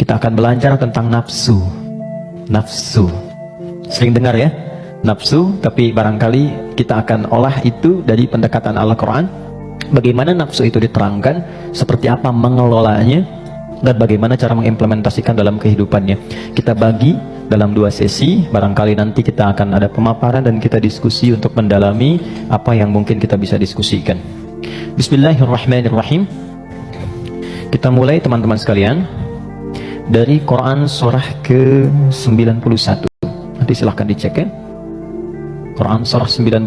Kita akan belajar tentang nafsu. Nafsu. Sering dengar ya? Nafsu, tapi barangkali kita akan olah itu dari pendekatan Al-Quran. Bagaimana nafsu itu diterangkan, seperti apa mengelolanya, dan bagaimana cara mengimplementasikan dalam kehidupannya. Kita bagi dalam 2 sesi, barangkali nanti kita akan ada pemaparan dan kita diskusi untuk mendalami apa yang mungkin kita bisa diskusikan. Bismillahirrahmanirrahim. Kita mulai teman-teman sekalian dari Quran surah ke-91. Nanti silahkan dicek ya. Quran surah 91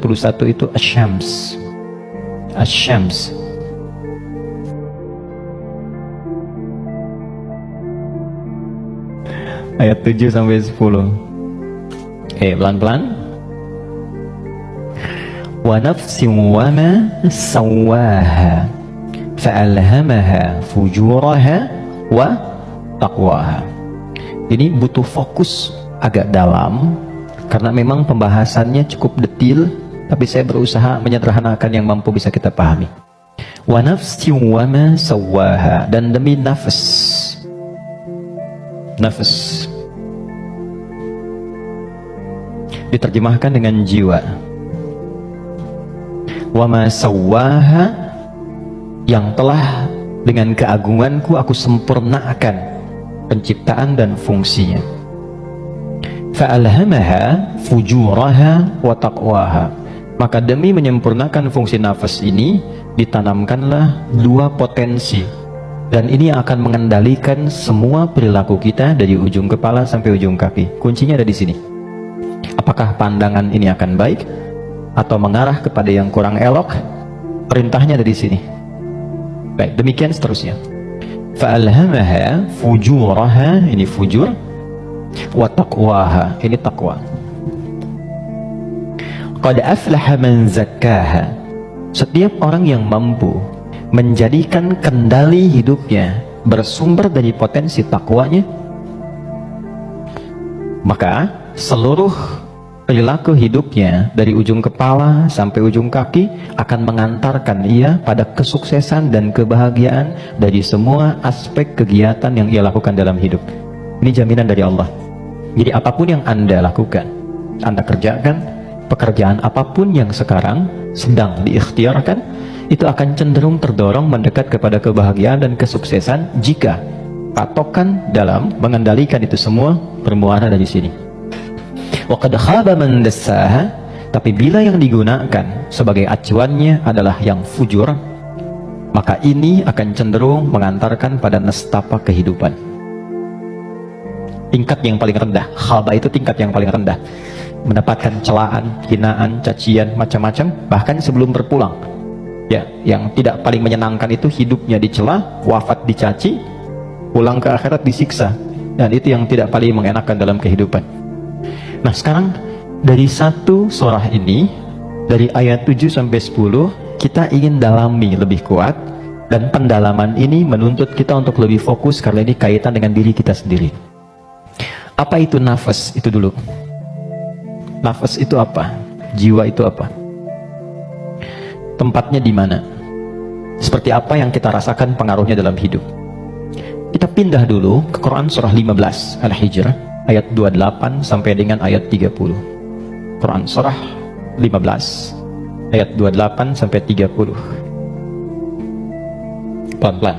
itu Asy-Syams. Asy-Syams. Ayat 7 sampai 10. Pelan-pelan. Wa nafsin wa ma sawwaha fa'alhamaha fujuraha wa taqwaha. Ini butuh fokus agak dalam karena memang pembahasannya cukup detil, tapi saya berusaha menyederhanakan yang mampu bisa kita pahami. Wa nafsin wa ma sawwaha, dan demi nafas. Nafas diterjemahkan dengan jiwa. Wa ma sawwaha, yang telah dengan keagunganku aku sempurnakan penciptaan dan fungsinya. Fa'alhamaha fujuraha wa taqwaha, maka demi menyempurnakan fungsi nafas ini ditanamkanlah 2 potensi, dan ini akan mengendalikan semua perilaku kita dari ujung kepala sampai ujung kaki. Kuncinya ada di sini. Apakah pandangan ini akan baik atau mengarah kepada yang kurang elok? Perintahnya ada di sini. Baik, demikian seterusnya. Fa'alhamaha fujuraha, ini fujur, wa taqwaha, ini taqwa. Qad aflaha man zakkaha, setiap orang yang mampu menjadikan kendali hidupnya bersumber dari potensi takwanya, maka seluruh perilaku hidupnya dari ujung kepala sampai ujung kaki akan mengantarkan ia pada kesuksesan dan kebahagiaan dari semua aspek kegiatan yang ia lakukan dalam hidup. Ini jaminan dari Allah. Jadi apapun yang Anda lakukan, Anda kerjakan, pekerjaan apapun yang sekarang sedang diikhtiarkan, itu akan cenderung terdorong mendekat kepada kebahagiaan dan kesuksesan jika patokan dalam mengendalikan itu semua bermuara dari sini. Wa qad khaba man dassaha, tapi bila yang digunakan sebagai acuannya adalah yang fujur, maka ini akan cenderung mengantarkan pada nestapa kehidupan. Tingkat yang paling rendah, khaba itu tingkat yang paling rendah, mendapatkan celaan, hinaan, cacian, macam-macam, bahkan sebelum berpulang. Ya, yang tidak paling menyenangkan itu hidupnya dicela, wafat dicaci, pulang ke akhirat disiksa, dan itu yang tidak paling mengenakan dalam kehidupan. Nah, sekarang dari satu surah ini, dari ayat 7 sampai 10, kita ingin dalami lebih kuat, dan pendalaman ini menuntut kita untuk lebih fokus karena ini kaitan dengan diri kita sendiri. Apa itu nafas? Itu dulu. Nafas itu apa? Jiwa itu apa? Tempatnya di mana? Seperti apa yang kita rasakan pengaruhnya dalam hidup? Kita pindah dulu ke Quran surah 15 Al-Hijr ayat 28 sampai dengan ayat 30. Quran surah 15 ayat 28 sampai 30. Pelan-pelan.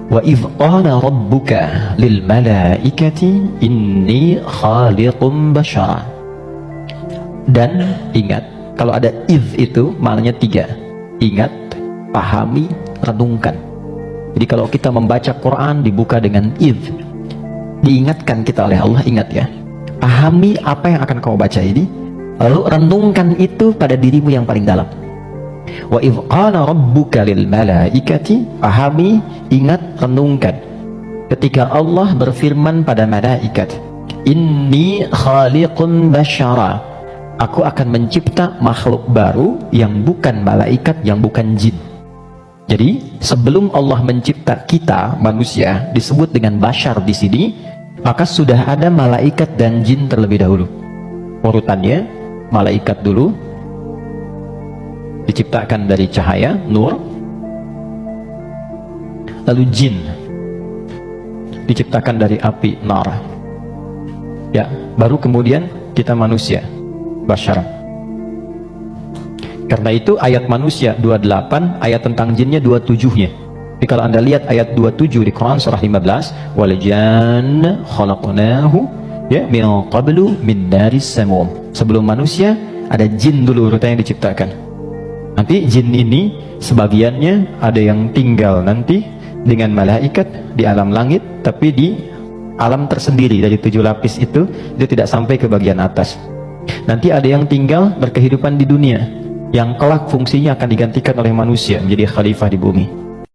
Wa idh qala rabbuka lil malaikati inni khaliqum bashara. Dan ingat, kalau ada idh itu maknanya 3. Ingat, pahami, renungkan. Jadi kalau kita membaca Quran dibuka dengan idh, diingatkan kita oleh Allah, ingat ya, pahami apa yang akan kamu baca ini, lalu renungkan itu pada dirimu yang paling dalam. Wa idh qala rabbuka lil malaikati, pahami, ingat, renungkan ketika Allah berfirman pada malaikat, inni khaliqun bashara, aku akan mencipta makhluk baru yang bukan malaikat, yang bukan jin. Jadi sebelum Allah mencipta kita manusia disebut dengan bashar di sini, maka sudah ada malaikat dan jin terlebih dahulu. Urutannya, malaikat dulu diciptakan dari cahaya, nur, lalu jin. diciptakan dari api nar. Ya, baru kemudian kita manusia, basyar. Karena itu ayat manusia 28, ayat tentang jinnya 27-nya. Jadi kalau Anda lihat ayat 27 di Quran surah 15, wal janna khalaqnahu ya min qablu min naris samum. Sebelum manusia ada jin dulu urutan yang diciptakan. Nanti jin ini sebagiannya ada yang tinggal nanti dengan malaikat di alam langit, tapi di alam tersendiri dari 7 lapis itu tidak sampai ke bagian atas. Nanti ada yang tinggal berkehidupan di dunia, yang kelak fungsinya akan digantikan oleh manusia menjadi khalifah di bumi.